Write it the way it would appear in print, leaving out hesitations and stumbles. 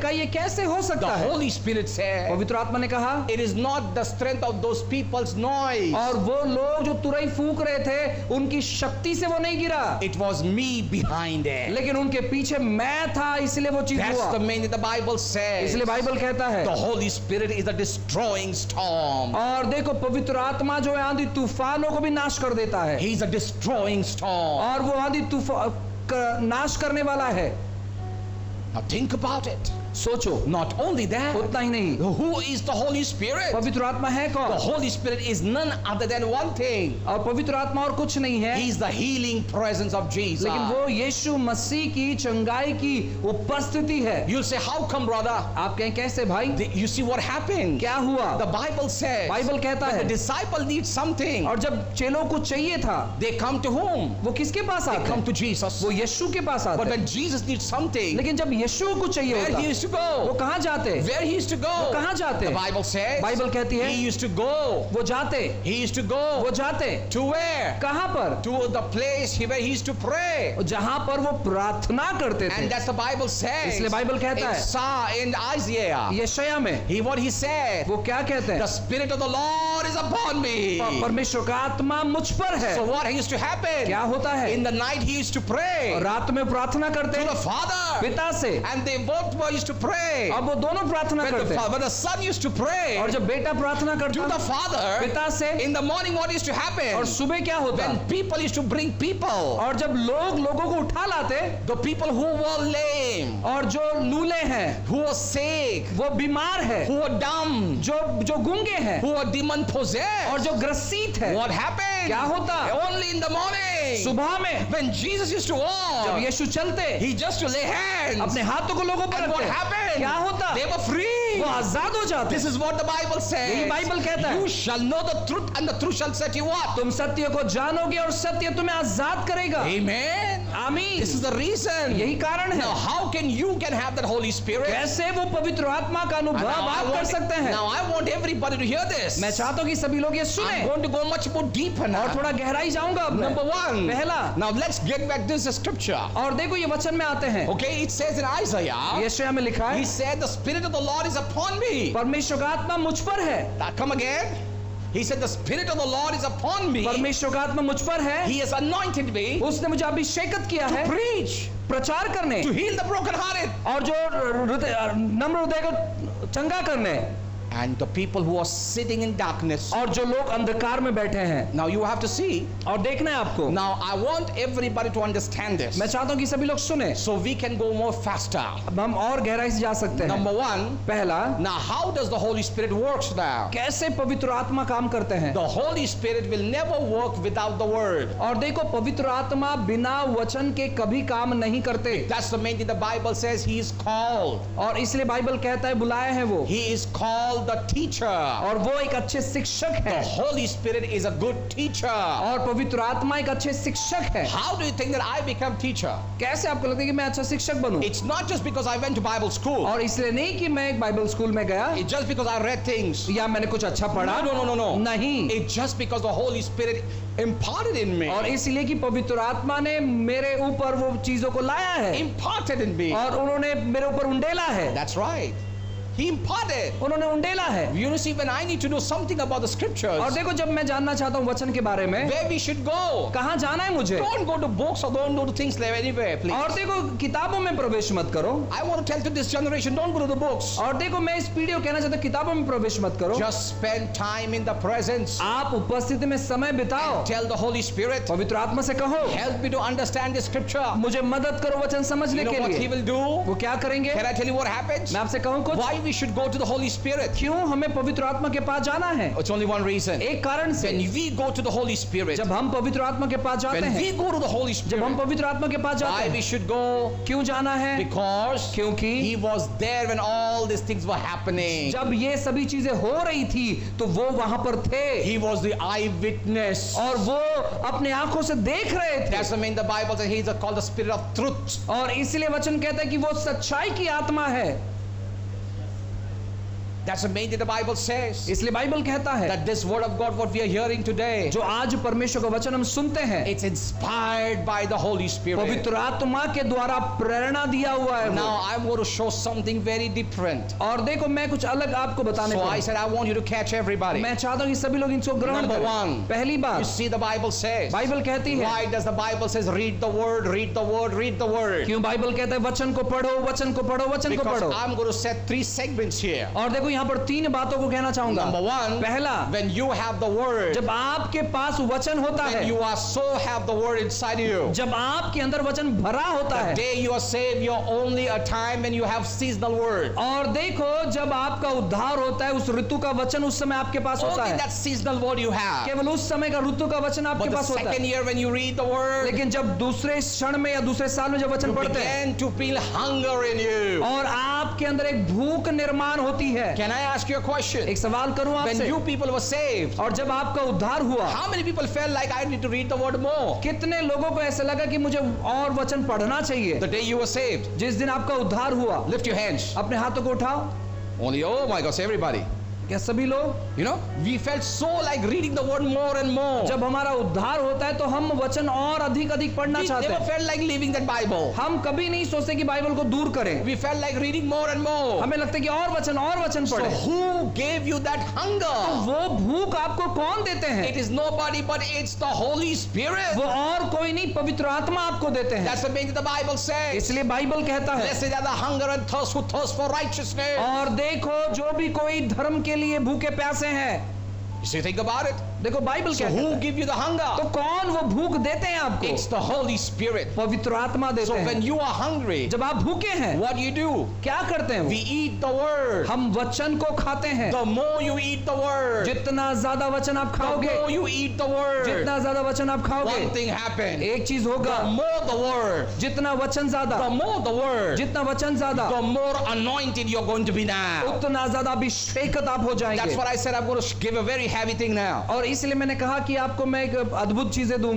कहा ये कैसे हो The सकता है? Holy Spirit said, पवित्र आत्मा ने कहा it is not the strength of those people's noise. और वो लोग जो तुरई फूंक रहे थे उनकी शक्ति से वो नहीं गिरा, It was me behind it. लेकिन उनके पीछे मैं था, इसलिए वो चीज That's हुआ। the meaning the Bible says. इसलिए बाइबल कहता है, The Holy Spirit is a destroying storm. और देखो पवित्र आत्मा जो है आंधी तूफानों को भी नाश कर देता है, He's a destroying storm. और वो आंधी तूफान नाश करने वाला है। Now think about it. सोचो, Not only that, उतना ही नहीं, who is the Holy Spirit? पवित्र आत्मा है The कौन? Holy Spirit is none other than one thing. और पवित्र आत्मा और कुछ नहीं है, He's the healing presence of Jesus. लेकिन वो यीशु मसीह की चंगाई की उपस्थिति है। You'll say, how come, brother? आप कहें कैसे भाई? You see what happened? क्या हुआ? The Bible says, बाइबल कहता when the है, disciple needs something, और जब चेलों को चाहिए था, they come to whom? वो किसके पास They आते come हैं? to Jesus. वो यीशु के पास आते But हैं। when Jesus needs something, लेकिन जब यीशु को चाहिए where होता, he used to वो go? कहाँ जाते? Where he used to go? वो कहाँ जाते? The Bible says, बाइबल कहती है, he used to go. वो जाते, He used to go. वो जाते To where? कहाँ पर? To the place where he used to pray. जहाँ पर वो प्रार्थना करते थे। And that's the Bible says. इसलिए बाइबल कहता है, In Isaiah, यशायाह में what he said, वो क्या कहते the हैं? Spirit of the Lord is upon me. परमेश्वर का आत्मा मुझ पर है। So what used to happen? क्या होता है? In the night he used to pray और रात में प्रार्थना करते to the हैं Father. पिता से, And they both used to pray. अब वो दोनों प्रार्थना करते हैं। When the Son used to pray और जब बेटा प्रार्थना to करता the Father, पिता से, in the morning what used to और happen? सुबह क्या होता? When people used to bring people, और जब लोगों को उठा लाते, the people who were lame, और जो लूले हैं, who were sick, वो बीमार है, who were dumb, जो गूंगे हैं, who were demon possessed, और जो ग्रसित है, what happened? क्या होता? Only in the morning, सुबह में when Jesus used to जब walk, यीशु चलते, he just to lay hands. अपने हाथों को लोगों पर And what रखते, happened? क्या होता? They were free. वो आजाद हो जाते। This is what the Bible says. यही बाइबल कहता है, You shall know the truth, and the truth shall set you up. तुम सत्य को जानोगे और सत्य तुम्हें आजाद करेगा। Amen. आमीन। This is the reason. यही कारण है। Now, how can you have that Holy Spirit? कैसे वो पवित्र आत्मा का And अनुभव आप कर सकते हैं? now I want everybody to hear this. मैं चाहता हूँ कि सभी लोग ये I'm सुने, going to go much more deeper now. और थोड़ा गहराई जाऊंगा अब मैं। Number one. पहला, Now let's get back this scripture. और देखो ये वचन में आते हैं, Okay, it says in Isaiah, यशायाह में लिखा he है, said, the Spirit of the Lord is upon me. परमेश्वर का आत्मा मुझ पर है। Now, come again. He said, the Spirit of the Lord is upon me. परमेश्वर का आत्मा मुझ पर है, He has anointed me उसने मुझे अभिषेकित किया है to preach, प्रचार करने, to heal the brokenhearted, और जो नम्र हृदय को चंगा करने, and the people who are sitting in darkness. और जो लोग अंधकार में बैठे हैं। Now you have to see. और देखना है आपको। Now I want everybody to understand this, मैं चाहता हूँ कि सभी लोग सुने, so we can go more faster. अब हम और गहराई से जा सकते हैं। Number one. पहला, Now how does the Holy Spirit works now? कैसे पवित्र आत्मा काम करते हैं? The Holy Spirit will never work without the Word. और देखो पवित्र आत्मा बिना वचन के कभी काम नहीं करते, That's the main thing the Bible says. He is called. और इसलिए बाइबल कहता है बुलाए हैं वो, He is called the teacher. और वो एक अच्छे शिक्षक The है, Holy Spirit is a good teacher. और पवित्र आत्मा एक अच्छे शिक्षक है। How do you think that I become teacher? कैसे आपको लगता है कि मैं अच्छा शिक्षक बनूं? It's not just because I went to Bible school. और इसलिए नहीं कि मैं एक बाइबल स्कूल में गया It's just because I read things. या मैंने कुछ अच्छा पढ़ा, No. नहीं, It's just because the Holy Spirit imparted in me. और इसलिए कि पवित्र आत्मा ने मेरे ऊपर वो चीजों को लाया है, Imparted in me. और उन्होंने मेरे ऊपर उंडेला है, That's right. He imparted. उन्होंने उंडेला है। You see, when I need to know something about the scriptures, और देखो जब मैं जानना चाहता हूँ वचन के बारे में, where we should go, कहाँ जाना है मुझे, don't go to books or don't go to things like anywhere, please. और देखो किताबों में प्रवेश मत करो, I want to tell to this generation, don't go to the books. और देखो मैं इस पीढ़ी को कहना चाहता हूँ किताबों में प्रवेश मत करो, Just spend time in the presence. आप उपस्थिति में समय बिताओ, Tell the Holy Spirit, पवित्र आत्मा से कहो help me to understand the scripture. मुझे मदद करो वचन You समझने know के what He लिए। will do? वो क्या करेंगे? Can I tell you what happens? मैं आपसे कहूँ कुछ, Why we should go to the Holy Spirit? क्यों हमें पवित्र आत्मा के पास जाना है? It's only one reason. एक कारण से, When we go to the Holy Spirit, जब हम पवित्र आत्मा के पास जाते when we हैं, go to the Holy जब हम Spirit, पवित्र आत्मा के पास जाते why we हैं, should go? क्यों जाना है? Because क्योंकि He was there when all these things were happening. जब ये सभी चीजें हो रही थी तो वो वहां पर थे, He was the eyewitness. और वो अपने आंखों से देख रहे थे, That's the mean the Bible says He is called the Spirit of Truth. और इसलिए वचन कहता है कि वो सच्चाई की आत्मा है। That's the main thing the Bible says. इसलिए बाइबल कहता है That this word of God, what we are hearing today, जो आज परमेश्वर का वचन हम सुनते हैं, it's inspired by the Holy Spirit. पवित्र आत्मा के द्वारा प्रेरणा दिया हुआ है। Now I'm going to show something very different. और देखो मैं कुछ अलग आपको बताने So को I said I want you to catch everybody. मैं चाहता हूँ कि सभी लोग इसको ग्रहण Number करें। one, पहली you बात, see the Bible says. Bible कहती है, Why does the Bible says read the word, read the word, read the word? क्यों बाइबल कहता है वचन को पढ़ो, वचन को पढ़ो, वचन को Because पढ़ो। I'm going to set 3 segments here. और देखो यहाँ पर 3 बातों को कहना चाहूंगा। Number one, पहला, when you have the word, जब आपके पास वचन होता when है, you are so have the word inside you, जब आपके अंदर वचन भरा होता the है, day you are saved, you're only a time when you have seasonal word. और देखो जब आपका उद्धार होता है उस ऋतु का वचन उस समय आपके पास होता Only है, that seasonal word you have. केवल उस समय का ऋतु का वचन आपके But the पास होता second है। year when you read the word, लेकिन जब दूसरे क्षण में या दूसरे साल में जब वचन you पढ़ते हैं begin to feel hunger in you. और आपके अंदर एक भूख निर्माण होती है। Can I ask you a question? एक सवाल करूं When आपसे, you people were saved, और जब आपका उद्धार हुआ, how many people felt like I need to read the word more? कितने लोगों को ऐसा लगा कि मुझे और वचन पढ़ना चाहिए? The day you were saved, जिस दिन आपका उद्धार हुआ, lift your hands. अपने हाथों को उठाओ। Only, oh my gosh, everybody. क्या सभी लोग? You know, we felt so like reading the word more and more. जब हमारा उद्धार होता है तो हम वचन और अधिक अधिक पढ़ना We चाहते never हैं। felt like leaving that Bible. हम कभी नहीं सोचते कि बाइबल को दूर करें। We felt like reading more and more. हमें लगता है कि और वचन So पढ़े। who gave you that तो hunger? वो भूख आपको कौन देते हैं? It is nobody but it's the Holy Spirit. वो और कोई नहीं, पवित्र आत्मा आपको देते हैं। That's the thing that the Bible says. इसलिए बाइबल कहता है, Blessed are the hunger and thirst who thirst for righteousness. और देखो जो भी कोई धर्म के लिए भूखे प्यासे हैं। You see, think about it. देखो बाइबल So क्या कहता who है? give you the तो hunger? कौन वो भूख देते हैं आपको? It's the Holy Spirit. पवित्र आत्मा देते So when हैं। you are hungry, जब आप भूखे हैं, what do you do? क्या करते हैं? We eat the word. हम वचन को खाते हैं। The more you eat the word, जितना ज्यादा वचन आप the खाओगे, more you eat the word, जितना ज्यादा वचन आप खाओगे, one thing happened. एक चीज होगा, The more the word, जितना वचन ज्यादा, the more the word, जितना वचन ज्यादा, the more anointed you're going to be now. उतना ज्यादा अभिषेकत आप हो That's जाएंगे। what I said. I'm going to give a very heavy thing now. और इसलिए मैंने कहा कि आपको मैं एक अद्भुत चीजें दूंगा।